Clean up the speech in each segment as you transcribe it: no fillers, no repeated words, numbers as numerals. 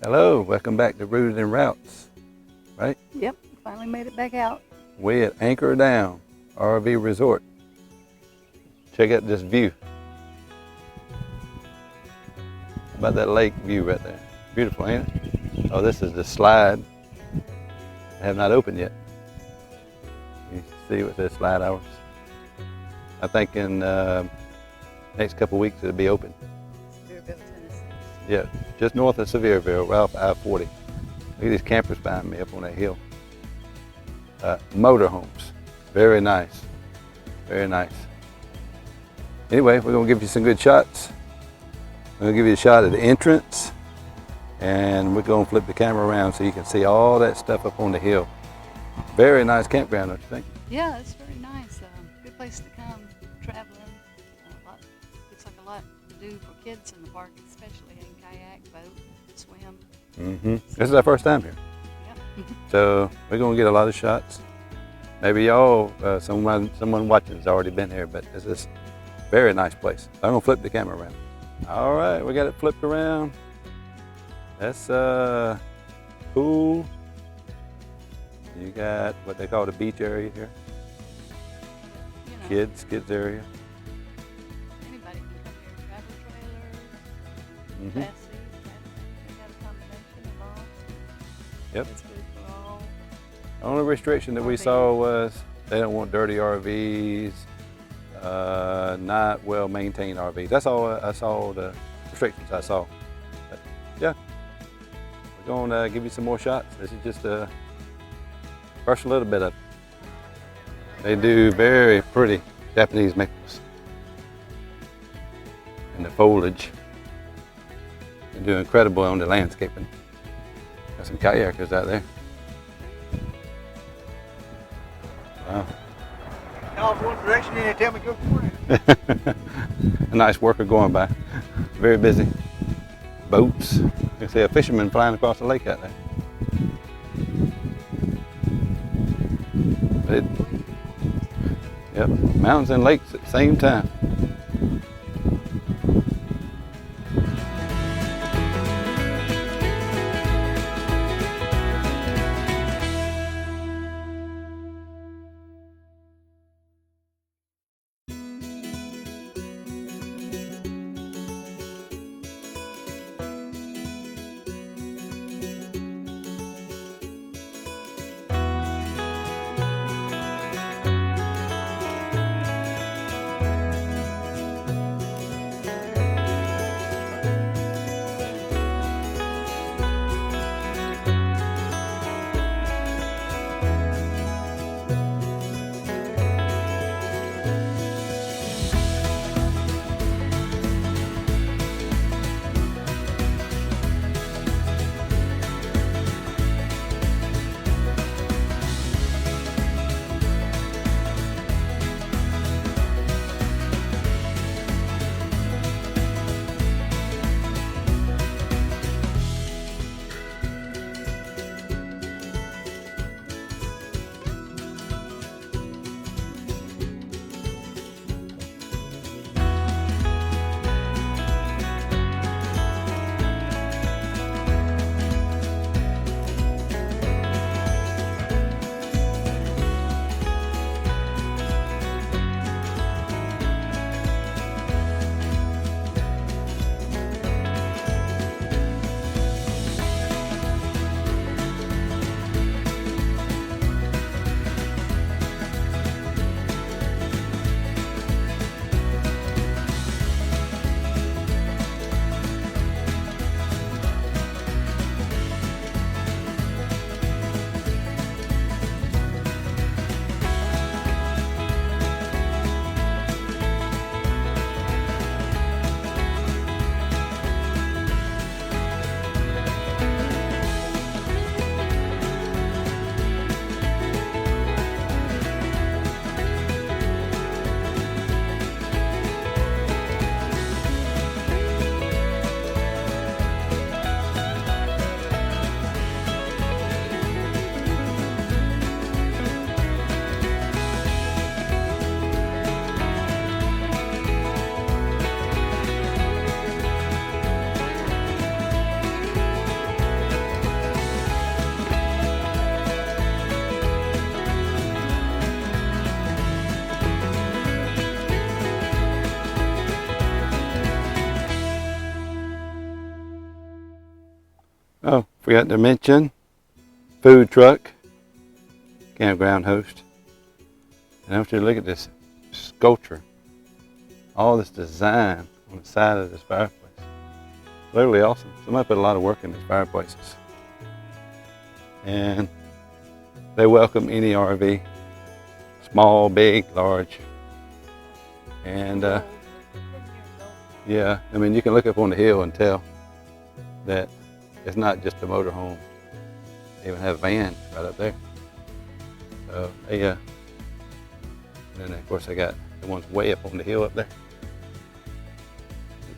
Hello, welcome back to Rooted in Routes, right? Yep, finally made it back out. We at Anchor Down RV Resort. Check out this view. How about that lake view right there? Beautiful, ain't it? Oh, this is the slide. They have not opened yet. You see what this slide hours? I think in next couple weeks it'll be open. Sevierville, Tennessee. Yeah, just north of Sevierville, right off I-40. Look at these campers behind me up on that hill. Motorhomes, very nice, very nice. Anyway, we're gonna give you some good shots. We're gonna give you a shot at the entrance, and we're gonna flip the camera around so you can see all that stuff up on the hill. Very nice campground, don't you think? Yeah, it's very nice. Good place to come traveling. Looks like a lot to do for kids in the park, especially in kayak, boat, swim. This is our first time here. Yep. So we're gonna get a lot of shots. Maybe y'all, someone watching has already been here, but this is a very nice place. I'm gonna flip the camera around. All right, we got it flipped around. That's pool. You got what they call the beach area here. You know, Kids area. anybody can come here. Travel trailers, taxis, they got a combination of all. Yep. It's good for all. The only restriction that we RVs. saw was they don't want dirty RVs, not well maintained RVs. That's all I saw, the restrictions I saw. But yeah, we're going to give you some more shots. This is just first a little bit of it. They do very pretty Japanese maples and the foliage. They do incredible on the landscaping. Got some kayakers out there. Wow. Off one direction and they tell me go for it. A nice worker going by. Very busy. Boats. You can see a fisherman flying across the lake out there. Yep, mountains and lakes at the same time. Oh, forgot to mention, food truck, campground host. And I want you to look at this sculpture. All this design on the side of this fireplace. Literally awesome. Somebody put a lot of work in these fireplaces. And they welcome any RV, small, big, large. And yeah, I mean, you can look up on the hill and tell that it's not just a motorhome. They even have a van right up there. So they, and then of course they got the ones way up on the hill up there.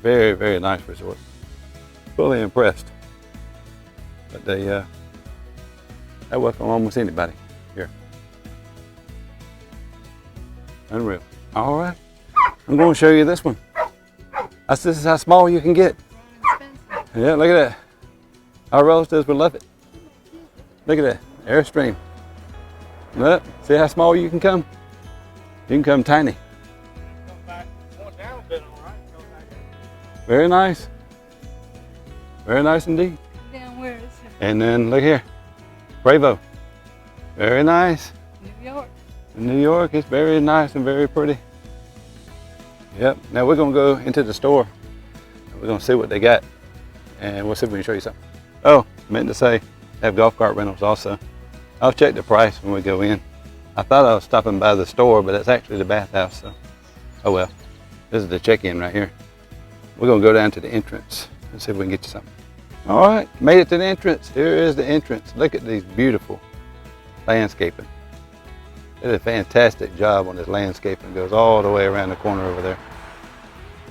Very, very nice resort. Fully impressed. But they welcome almost anybody here. Unreal. All right, I'm going to show you this one. This is how small you can get. Yeah, look at that. Our relatives would love it. Look at that, Airstream. Look, see how small you can come? You can come tiny. Very nice. Very nice indeed. Down where is it? And then look here, Bravo. Very nice. New York. In New York, it's very nice and very pretty. Yep, now we're gonna go into the store. We're gonna see what they got. And we'll see if we can show you something. Oh, meant to say, they have golf cart rentals also. I'll check the price when we go in. I thought I was stopping by the store, but it's actually the bathhouse, so. Oh well, this is the check-in right here. We're gonna go down to the entrance and see if we can get you something. All right, made it to the entrance. Here is the entrance. Look at these beautiful landscaping. They did a fantastic job on this landscaping. It goes all the way around the corner over there.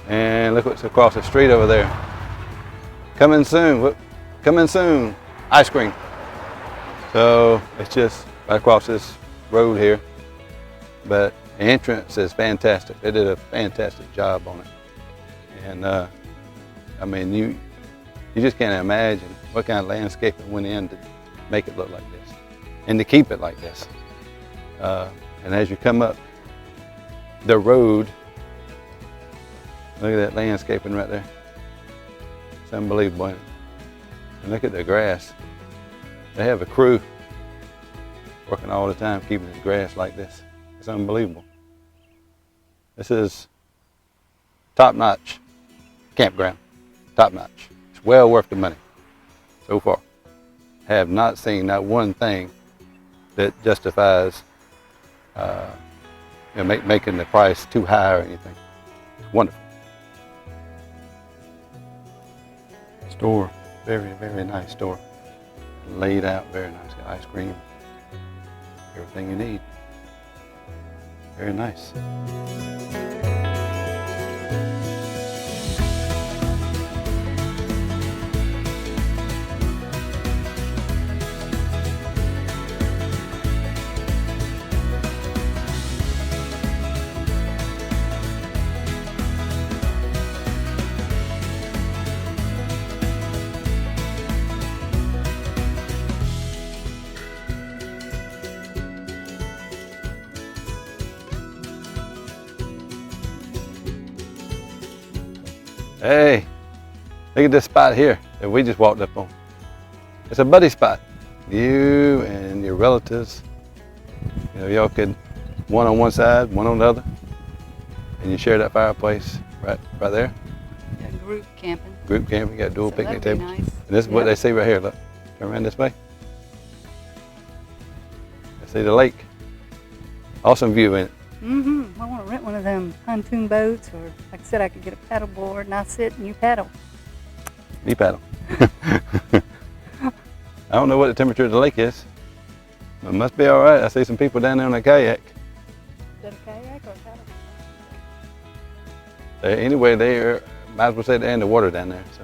And look what's across the street over there. Coming soon, whoop, coming soon, ice cream. So it's just right across this road here. But the entrance is fantastic. They did a fantastic job on it. And I mean, you just can't imagine what kind of landscaping went in to make it look like this and to keep it like this. And as you come up the road, look at that landscaping right there. It's unbelievable. And look at the grass. They have a crew working all the time keeping this grass like this. It's unbelievable. This is top-notch campground, top-notch. It's well worth the money so far. Have not seen not one thing that justifies making the price too high or anything. It's wonderful. Store, very, very nice store. Laid out very nice. Got ice cream, everything you need. Very nice. Hey, look at this spot here that we just walked up on. It's a buddy spot. You and your relatives, you know, y'all could one on one side, one on the other, and you share that fireplace right there. Yeah, group camping. Group camping, you got dual So picnic that'd be tables. nice. And this is what they see right here, look. Turn around this way. They see the lake. Awesome view in it. I want to rent one of them pontoon boats, or like I said, I could get a paddle board and I sit and you paddle. Me paddle. I don't know what the temperature of the lake is, but it must be all right. I see some people down there on a kayak. Is that a kayak or a paddle? Anyway, they might as well say they're in the water down there. So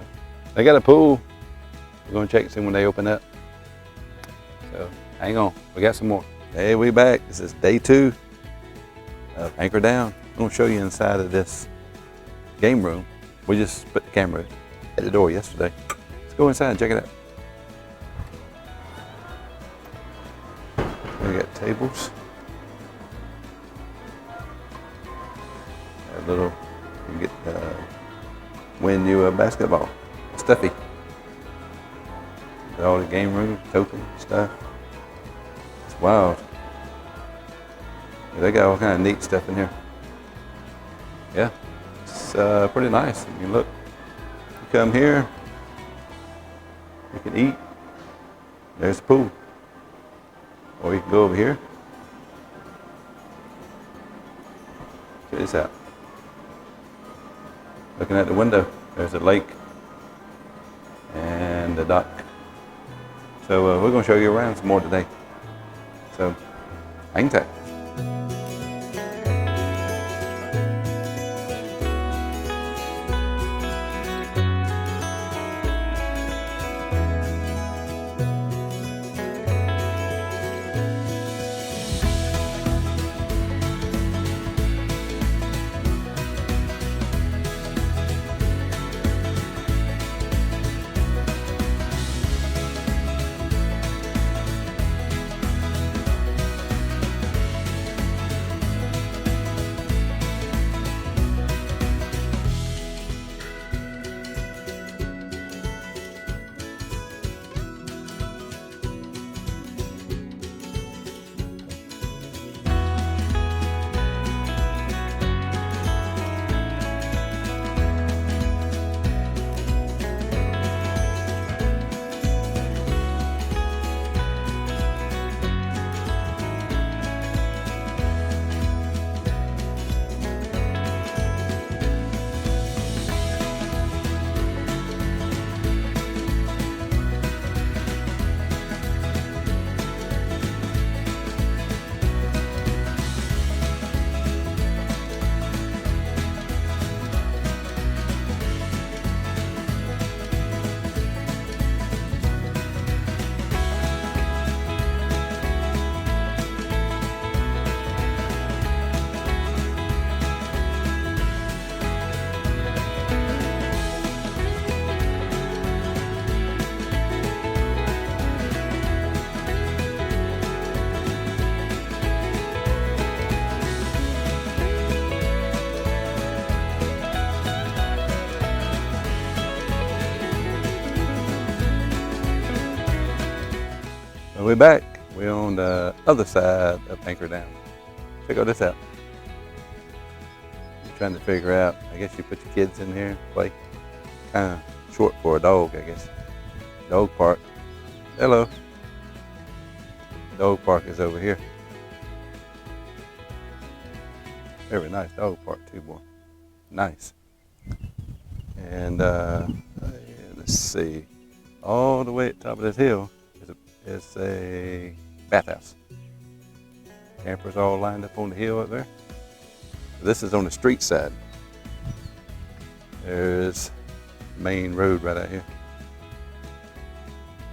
they got a pool. We're gonna check and see when they open up. So hang on, we got some more. Hey, we back. This is day 2 of Anchor Down. I'm gonna show you inside of this game room. We just put the camera at the door yesterday. Let's go inside and check it out. We got tables. A little, you get win you a basketball. Stuffy. Got all the game room, tokens, stuff. It's wild. Yeah, they got all kind of neat stuff in here. Yeah, it's pretty nice. I mean, look, you come here, you can eat. There's the pool. Or you can go over here. Check this out. Looking at the window, there's a lake and the dock. So we're going to show you around some more today. So, hang tight. We're back. We're on the other side of Anchor Dam. Check this out. I'm trying to figure out, I guess you put your kids in here, play. Kind of short for a dog, I guess. Dog park. Hello. Dog park is over here. Very nice dog park too, boy. Nice. And let's see. All the way at the top of this hill is a bathhouse. Campers all lined up on the hill up there. This is on the street side. There's the main road right out here.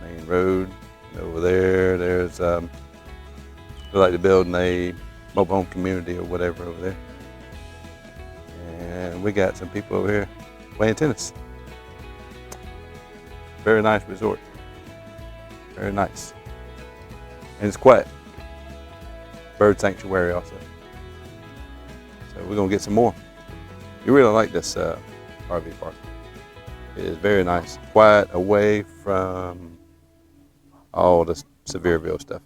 Main road. And over there, there's they're like they're building a mobile home community or whatever over there. And we got some people over here playing tennis. Very nice resort. Very nice. And it's quiet. Bird sanctuary also. So we're gonna get some more. You really like this RV park. It is very nice. Quiet, away from all the Sevierville stuff.